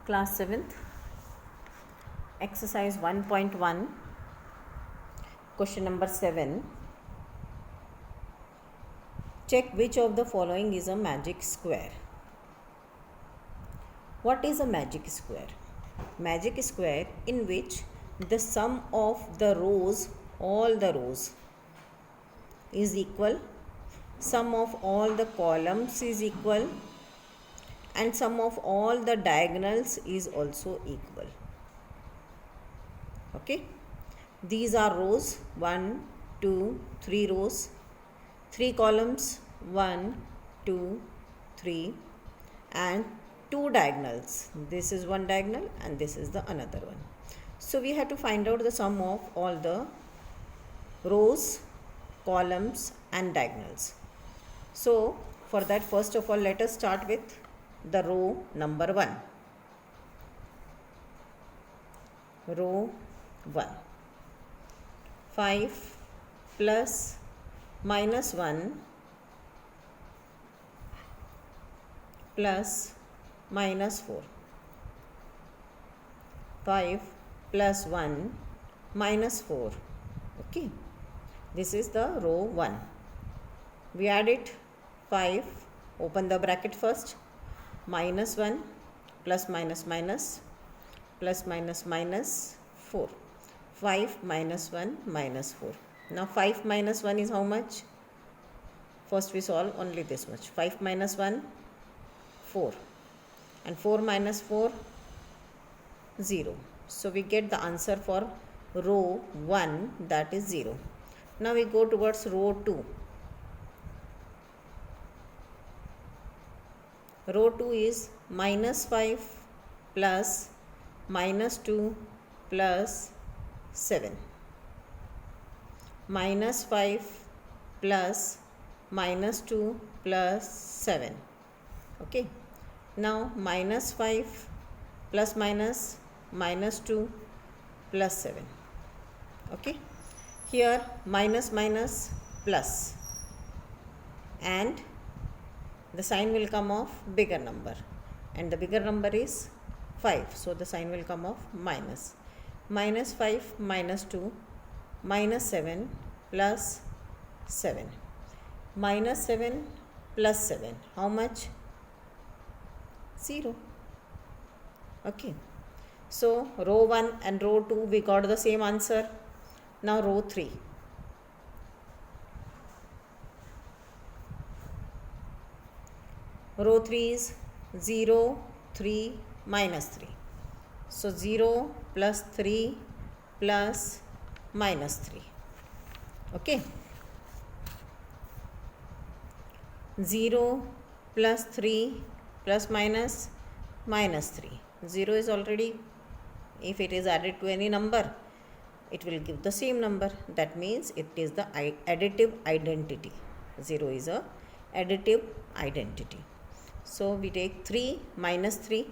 Class 7th, exercise 1.1, question number 7. Check which of the following is a magic square. What is a magic square? Magic square in which the sum of the rows, all the rows, is equal, sum of all the columns is equal, and sum of all the diagonals is also equal. Okay, these are rows 1, 2, 3 rows, 3 columns 1, 2, 3, and 2 diagonals. This is one diagonal and this is the another one. So we have to find out the sum of all the rows, columns and diagonals. So for that, first of all, let us start with the row number 1. Row 1. 5 plus minus 1 plus minus 4. 5 plus 1 minus 4. Okay, this is the row 1. We add it 5, open the bracket first, minus 1 plus minus minus plus minus minus 4. 5 minus 1 minus 4. Now 5 minus 1 is how much? First we solve only this much. 5 minus 1, 4. And 4 minus 4, 0. So we get the answer for row 1, that is 0. Now we go towards row 2. Row 2 is minus 5 plus minus 2 plus 7. Minus 5 plus minus 2 plus 7. Okay. Now minus 5 plus minus minus 2 plus 7. Okay. Here minus minus plus, and the sign will come of bigger number, and the bigger number is 5, so the sign will come of minus. Minus 5 minus 2 minus 7 plus 7. Minus 7 plus 7, how much? 0. Okay, so row 1 and row 2 we got the same answer. Now row 3. Row 3 is 0, 3, minus 3. So 0 plus 3 plus minus 3. Okay. 0 plus 3 plus minus minus 3. 0 is already, if it is added to any number, it will give the same number. That means it is the additive identity. 0 is a additive identity. So we take 3 minus 3.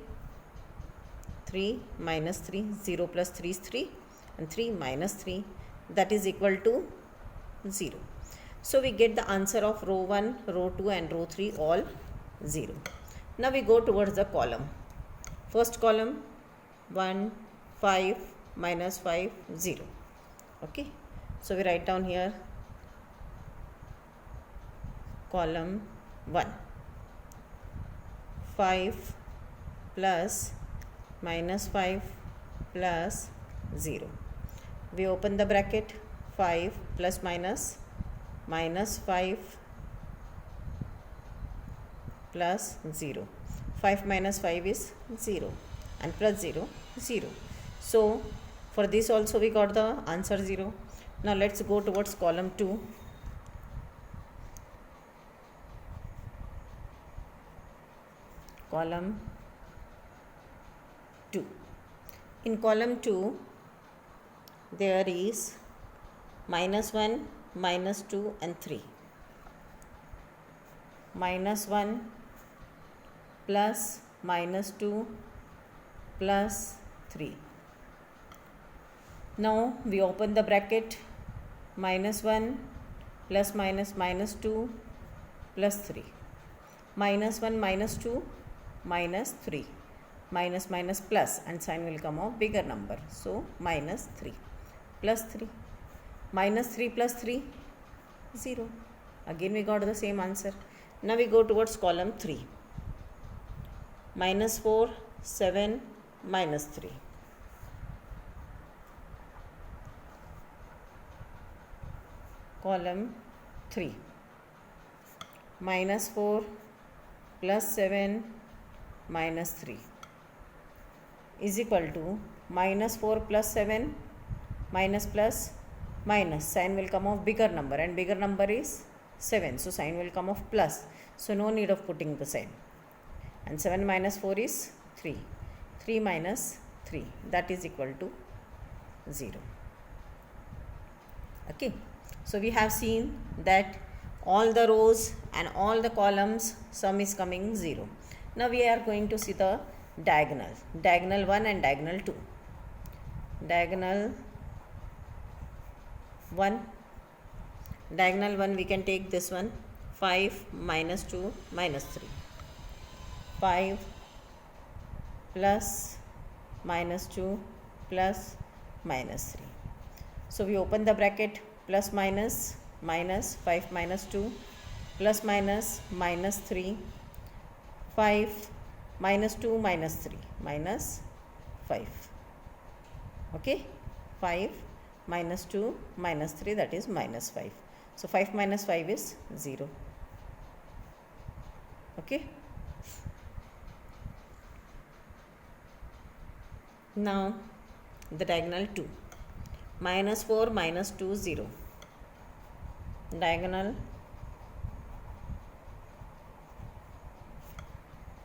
3 minus 3, 0 plus 3 is 3, and 3 minus 3, that is equal to 0. So we get the answer of row 1, row 2 and row 3 all 0. Now we go towards the column. First column 1, 5, minus 5, 0. Okay. So we write down here column 1. 5 plus minus 5 plus 0. We open the bracket, 5 plus minus minus 5 plus 0. 5 minus 5 is 0, and plus 0, 0. So for this also we got the answer 0. Now let's go towards column 2. Column 2. In column 2 there is minus 1, minus 2 and 3. Minus 1 plus minus 2 plus 3. Now we open the bracket, minus 1 plus minus minus 2 plus 3. Minus 1 minus 2 minus 3. minus minus plus, and sign will come of bigger number. So minus 3 plus 3, minus 3 plus 3, 0. Again we got the same answer. Now we go towards column 3. Minus 4, 7, minus 3. Column 3. Minus 4 plus 7 minus 3 is equal to minus 4 plus 7 minus plus minus. Sign will come of bigger number, and bigger number is 7. So sign will come of plus. So no need of putting the sign. And 7 minus 4 is 3. 3 minus 3, that is equal to 0. Okay. So we have seen that all the rows and all the columns sum is coming 0. Now we are going to see the diagonal. Diagonal 1 and diagonal 2. Diagonal 1. Diagonal 1 we can take this one. 5 minus 2 minus 3. 5 plus minus 2 plus minus 3. So we open the bracket, plus minus minus 5 minus 2 plus minus minus 3, 5 minus 2 minus 3 minus 5. Okay, 5 minus 2 minus 3, that is minus 5. So 5 minus 5 is 0. Okay. Now the diagonal 2. Minus 4 minus 2, 0. Diagonal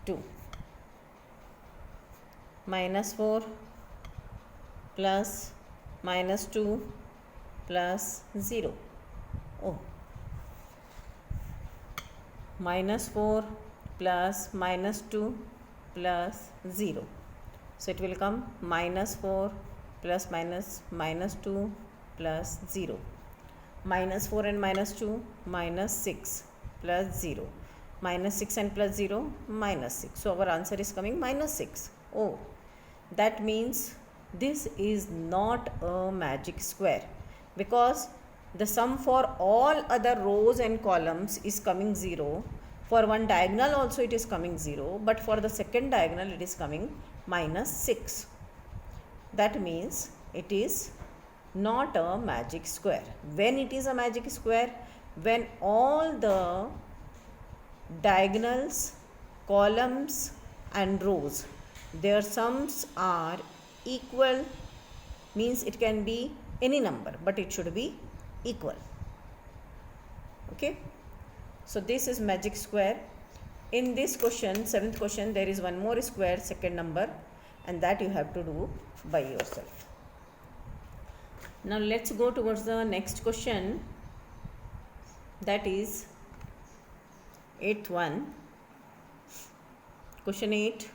2. Minus 4 plus minus 2 plus 0. Oh. Minus 4 plus minus 2 plus 0. So it will come minus 4 plus minus minus 2 plus 0. Minus 4 and minus 2, minus 6 plus 0. Minus 6 and plus 0, minus 6. So our answer is coming minus 6. Oh, that means this is not a magic square, because the sum for all other rows and columns is coming 0. For one diagonal also it is coming 0, but for the second diagonal it is coming minus 6. That means it is not a magic square. When it is a magic square? When all the diagonals, columns and rows, their sums are equal, means it can be any number, but it should be equal. Okay. So this is magic square. In this question, 7th question, there is one more square, second number, and that you have to do by yourself. Now let's go towards the next question, that is 8th one. Question 8.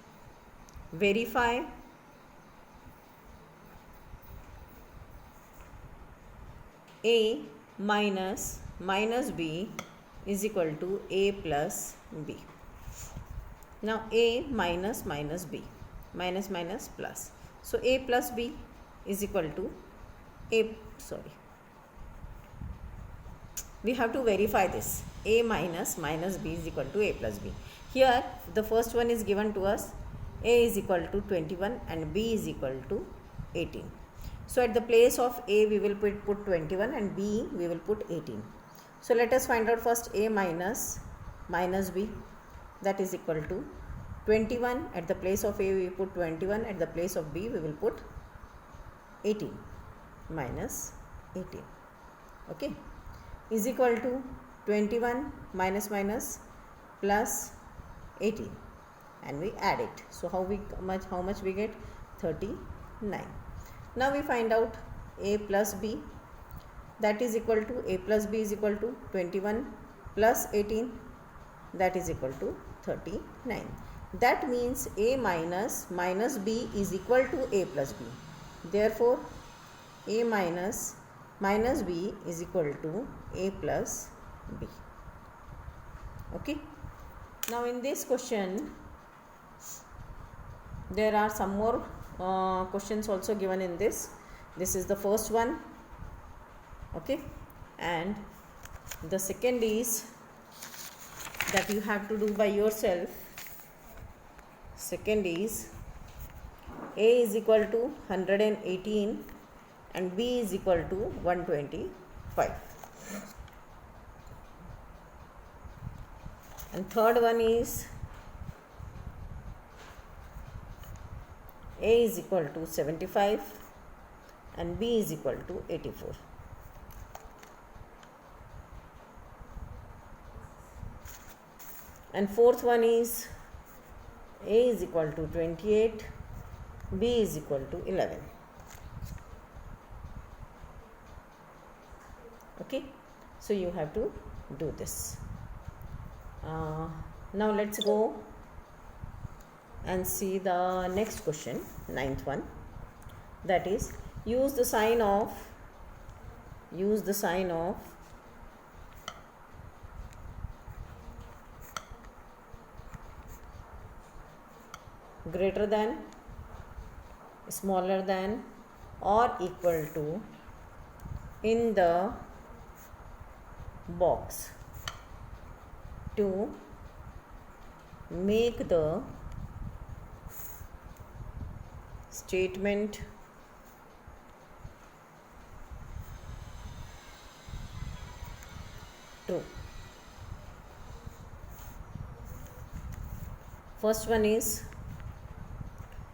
Verify A minus minus B is equal to A plus B. Now A minus minus B, minus minus plus. So A plus B is equal to we have to verify this. A minus minus B is equal to A plus B. Here the first one is given to us. A is equal to 21 and B is equal to 18. So at the place of A we will put 21 and B we will put 18. So let us find out first A minus minus B, that is equal to 21. At the place of A we put 21, at the place of B we will put 18 minus 18. Okay, is equal to 21 minus minus plus 18, and we add it. So how much we get? 39. Now we find out A plus B, that is equal to A plus B is equal to 21 plus 18, that is equal to 39. That means A minus minus B is equal to A plus B. Therefore A minus minus B is equal to A plus B. Okay. Now in this question There are some more questions also given in this. This is the first one. Okay, and the second is that you have to do by yourself. Second is A is equal to 118 and B is equal to 125. And third one is A is equal to 75 and B is equal to 84. And fourth one is A is equal to 28, B is equal to 11. Okay, so you have to do this. Now let's go and see the next question, ninth one, that is use the sign of greater than, smaller than or equal to in the box to make the statement true. First one is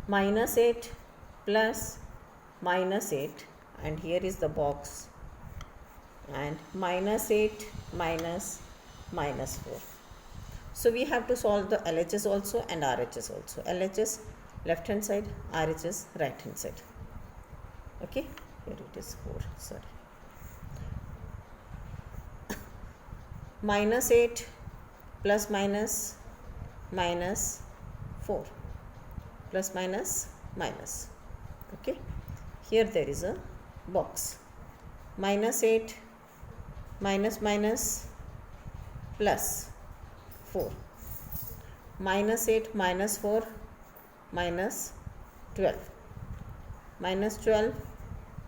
-8 plus -8, and here is the box, and -8 minus -4. So we have to solve the LHS also and RHS also. LHS left hand side, RHS right hand side. Okay, here it is 4, sorry. -8 plus minus -4 plus minus. Okay, here there is a box. -8 minus plus 4. -8 minus 4 minus 12. -12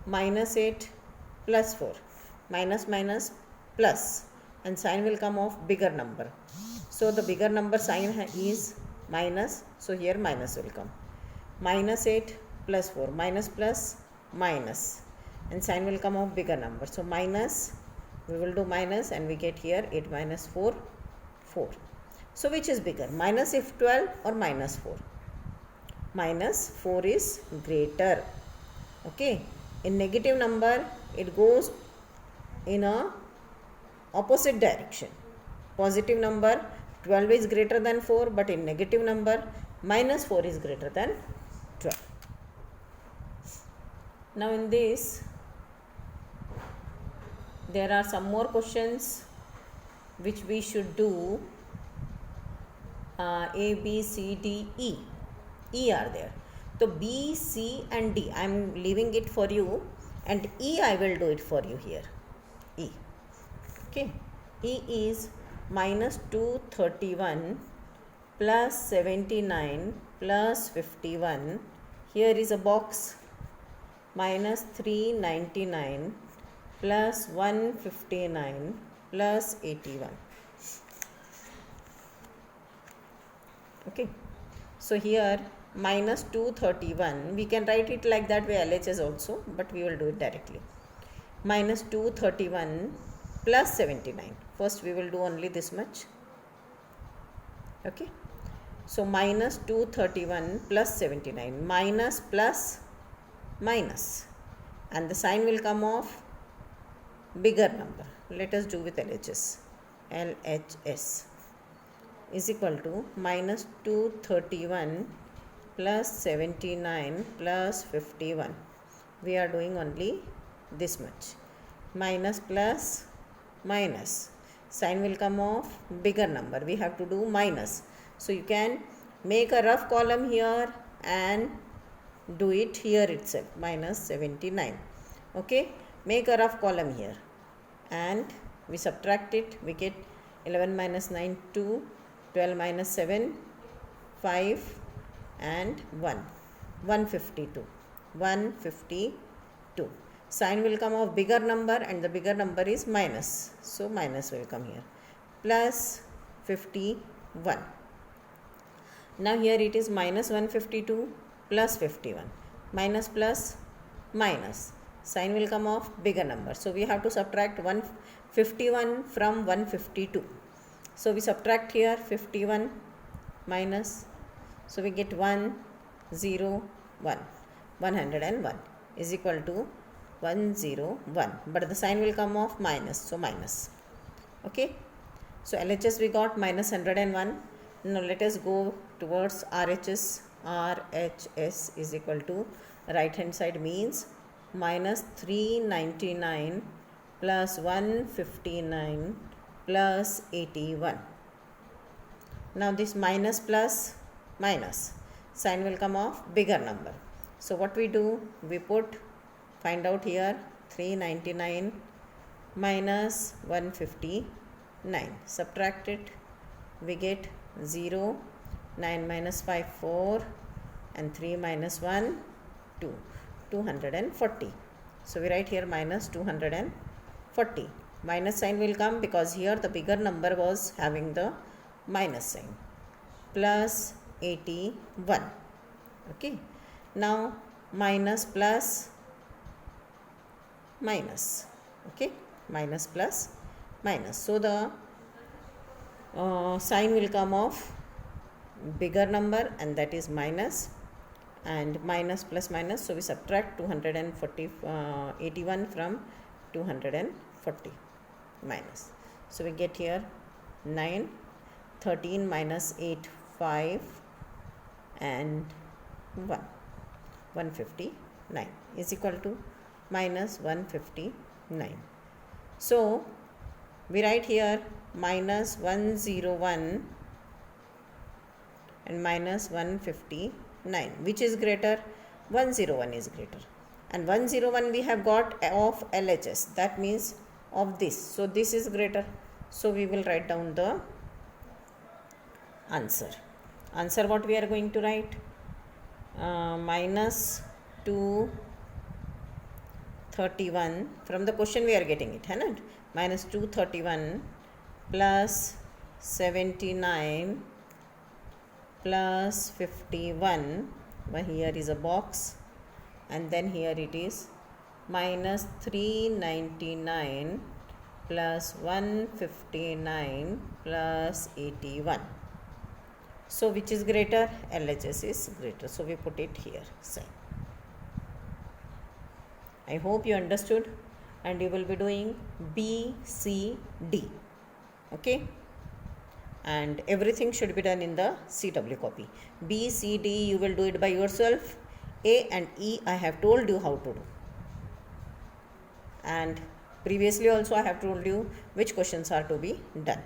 minus 8 plus 4. Minus plus, and sign will come of bigger number. So the bigger number sign is minus, so here minus will come. -8 plus 4, minus plus minus, and sign will come of bigger number. So minus, we will do minus, and we get here 8 minus 4, 4. So which is bigger, minus if 12 or minus 4? -4 is greater. Okay, in negative number it goes in a opposite direction. Positive number 12 is greater than 4, but in negative number -4 is greater than 12. Now in this there are some more questions which we should do. A, B, C, D, E. E are there. So B, C and D I am leaving it for you, and E I will do it for you here. E. Okay. E is -231 plus 79 plus 51. Here is a box. -399 plus 159 plus 81. Okay, so here -231, we can write it like that way, LHS also, but we will do it directly. -231 plus 79. First we will do only this much. Okay, so -231 plus 79, minus plus minus, and the sign will come of bigger number. Let us do with LHS. LHS is equal to -231 plus 79 plus 51. We are doing only this much. Minus plus minus, sign will come of bigger number. We have to do minus. So you can make a rough column here and do it here itself. -79. Okay, make a rough column here and we subtract it. We get 11 minus 9, 2, 12 minus 7, 5, and 1. 152. 152. Sign will come of bigger number and the bigger number is minus. So minus will come here. Plus 51. Now here it is minus 152 plus 51. Minus plus minus. Sign will come of bigger number. So we have to subtract 151 from 152. So we subtract here 51 minus. So we get 101. 101 is equal to 101. But the sign will come of minus. So minus. Okay. So LHS we got minus 101. Now let us go towards RHS. RHS is equal to right hand side means minus 399 plus 159 plus 81. Now this minus plus minus. Sign will come of bigger number. So what we do? We find out here 399 minus 159. Subtract it. We get 0. 9 minus 5, 4. And 3 minus 1, 2. 240. So we write here minus 240. Minus sign will come because here the bigger number was having the minus sign. Plus 81. Okay. Now minus plus minus. Okay. Minus plus minus. So the sign will come of bigger number and that is minus, and minus plus minus. So we subtract 81 from 240 minus. So we get here 9. 13 minus 8, 5 and 1. 159 is equal to minus 159. So we write here minus 101 and minus 159. Which is greater? 101 is greater. And 101 we have got of LHS. That means of this. So this is greater. So we will write down the answer. Answer what we are going to write? Minus 231. From the question we are getting it. Minus 231 plus 79 plus 51. Here is a box. And then here it is minus 399 plus 159 plus 81. So which is greater? LHS is greater. So we put it here. Sign. I hope you understood, and you will be doing B, C, D. Okay. And everything should be done in the CW copy. B, C, D you will do it by yourself. A and E I have told you how to do. And previously also I have told you which questions are to be done.